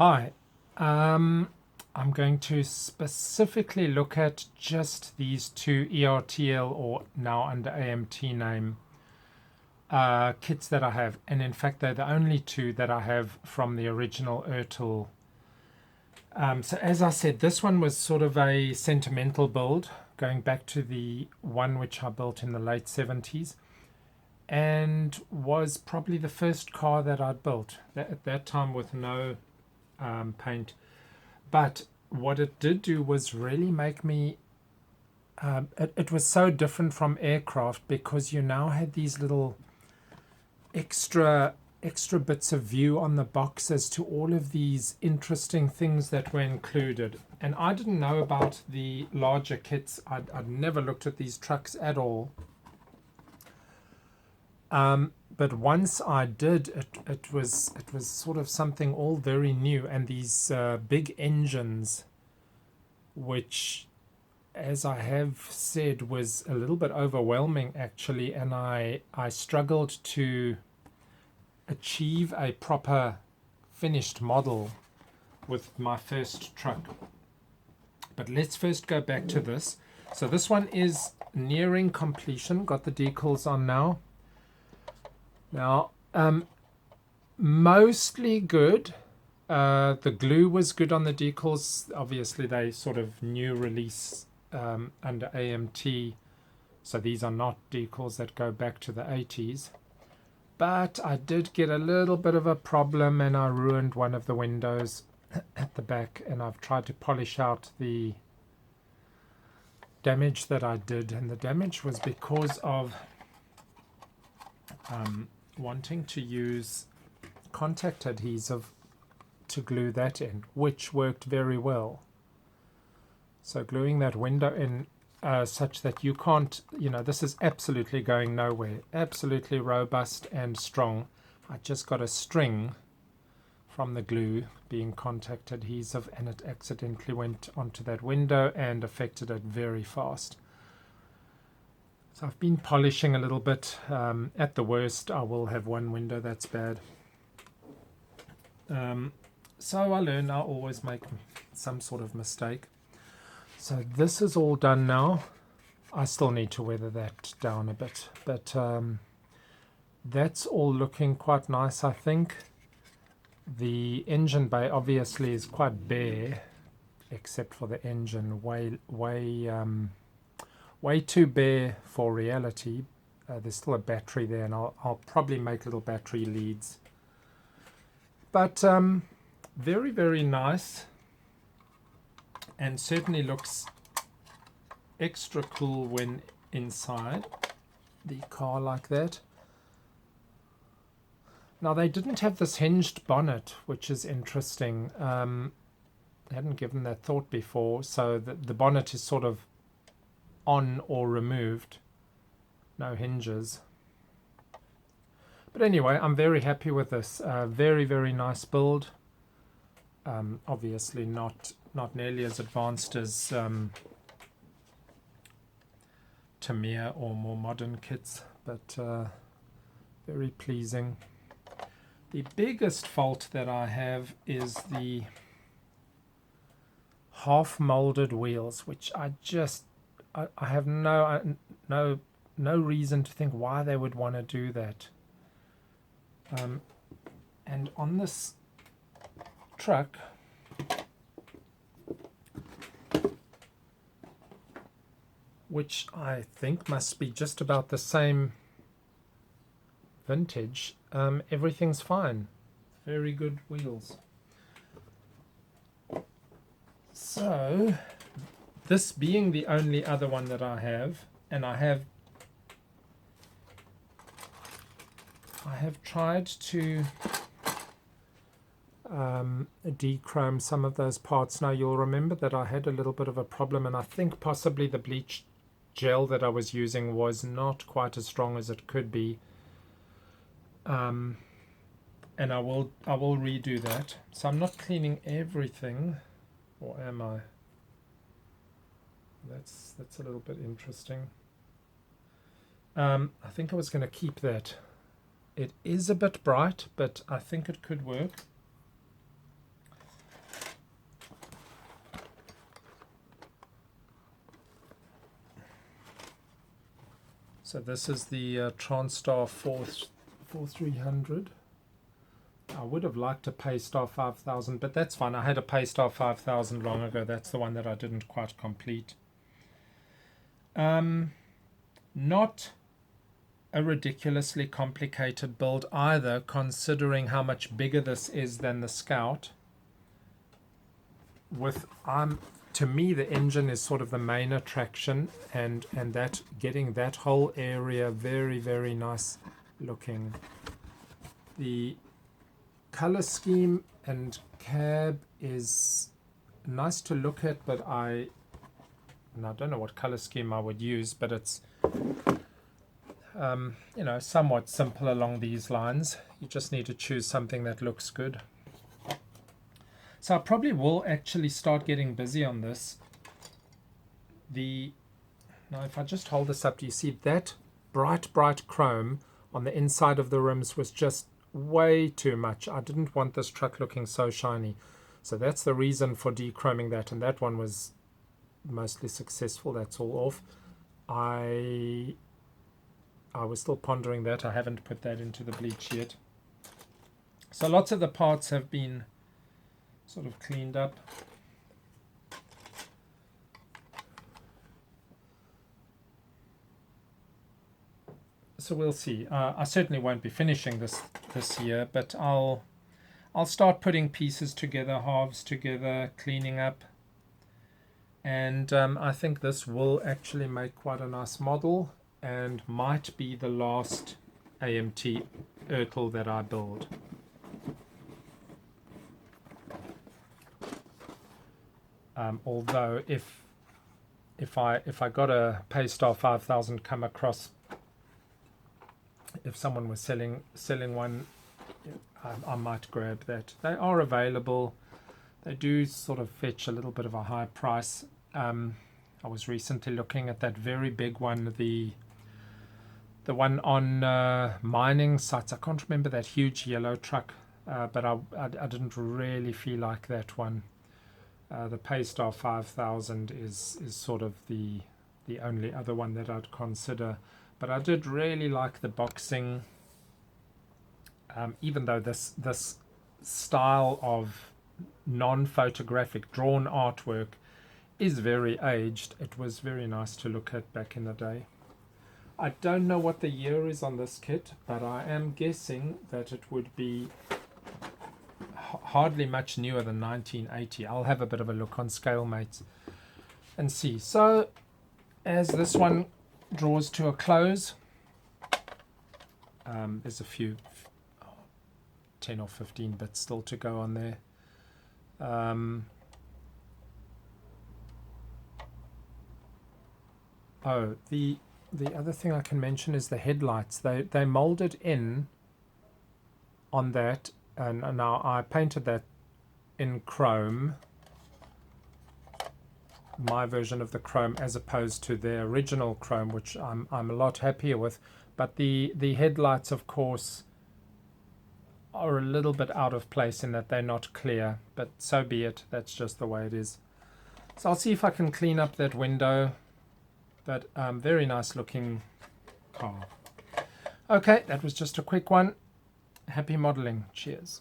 Hi, I'm going to specifically look at just these two ERTL, or now under AMT name, kits that I have. And in fact, they're the only two that I have from the original ERTL. So as I said, this one was sort of a sentimental build, going back to the one which I built in the late 70s. And was probably the first car that I'd built at that time with no paint. But what it did do was really make me it was so different from aircraft, because you now had these little extra bits of view on the box as to all of these interesting things that were included. And I didn't know about the larger kits. I'd never looked at these trucks at all. But once I did, it was sort of something all very new. And these big engines, which, as I have said, was a little bit overwhelming actually, and I struggled to achieve a proper finished model with my first truck. But let's first go back to this. So this one is nearing completion, got the decals on now. Now, mostly good. The glue was good on the decals. Obviously, they sort of new release under AMT, so these are not decals that go back to the 80s. But I did get a little bit of a problem, and I ruined one of the windows at the back, and I've tried to polish out the damage that I did. And the damage was because of wanting to use contact adhesive to glue that in, which worked very well. So gluing that window in such that you can't, this is absolutely going nowhere, absolutely robust and strong. I just got a string from the glue being contact adhesive, and it accidentally went onto that window and affected it very fast. So I've been polishing a little bit. At the worst, I will have one window that's bad. So I learn, I always make some sort of mistake. So this is all done now. I still need to weather that down a bit, but that's all looking quite nice, I think. The engine bay obviously is quite bare, except for the engine, way too bare for reality. There's still a battery there, and I'll probably make little battery leads. But very, very nice, and certainly looks extra cool when inside the car like that. Now, they didn't have this hinged bonnet, which is interesting. I hadn't given that thought before. So the bonnet is sort of on or removed, no hinges. But anyway, I'm very happy with this. Very, very nice build. Obviously not nearly as advanced as Tamiya or more modern kits, but very pleasing. The biggest fault that I have is the half molded wheels, which I have no reason to think why they would want to do that. And on this truck, which I think must be just about the same vintage, everything's fine. Very good wheels. So this being the only other one that I have, and I have tried to dechrome some of those parts. Now, you'll remember that I had a little bit of a problem, and I think possibly the bleach gel that I was using was not quite as strong as it could be. And I will redo that. So I'm not cleaning everything, or am I? That's a little bit interesting. I think I was going to keep that. It is a bit bright, but I think it could work. So this is the Transtar 4300. I would have liked a Paystar 5000, but that's fine. I had a Paystar 5000 long ago. That's the one that I didn't quite complete. Not a ridiculously complicated build either, considering how much bigger this is than the Scout. To me, the engine is sort of the main attraction, and that getting that whole area very, very nice looking. The color scheme and cab is nice to look at, but I don't know what color scheme I would use, but it's you know, somewhat simple along these lines. You just need to choose something that looks good. So I probably will actually start getting busy on this. Now if I just hold this up, do you see that bright chrome on the inside of the rims was just way too much. I didn't want this truck looking so shiny. So that's the reason for dechroming that, and that one was mostly successful. That's all off. I was still pondering that. I haven't put that into the bleach yet. So lots of the parts have been sort of cleaned up. So we'll see. I certainly won't be finishing this year, but I'll start putting pieces together, halves together, cleaning up, and I think this will actually make quite a nice model and might be the last AMT Ertl that I build. Although if I got a Paystar 5000 come across, if someone was selling one, I might grab that. They are available. They do sort of fetch a little bit of a high price. I was recently looking at that very big one, the one on mining sites. I can't remember that huge yellow truck, but I didn't really feel like that one. The Paystar 5000 is sort of the only other one that I'd consider. But I did really like the boxing, even though this style of non-photographic drawn artwork is very aged. It was very nice to look at back in the day. I don't know what the year is on this kit, but I am guessing that it would be hardly much newer than 1980. I'll have a bit of a look on ScaleMates and see. So as this one draws to a close, there's a few 10 or 15 bits still to go on there. Oh, the other thing I can mention is the headlights. They molded in on that, and now I painted that in chrome, my version of the chrome, as opposed to their original chrome, which I'm a lot happier with. But the headlights, of course, are a little bit out of place in that they're not clear, but so be it. That's just the way it is. So I'll see if I can clean up that window. But very nice looking car. Okay, that was just a quick one. Happy modeling. Cheers.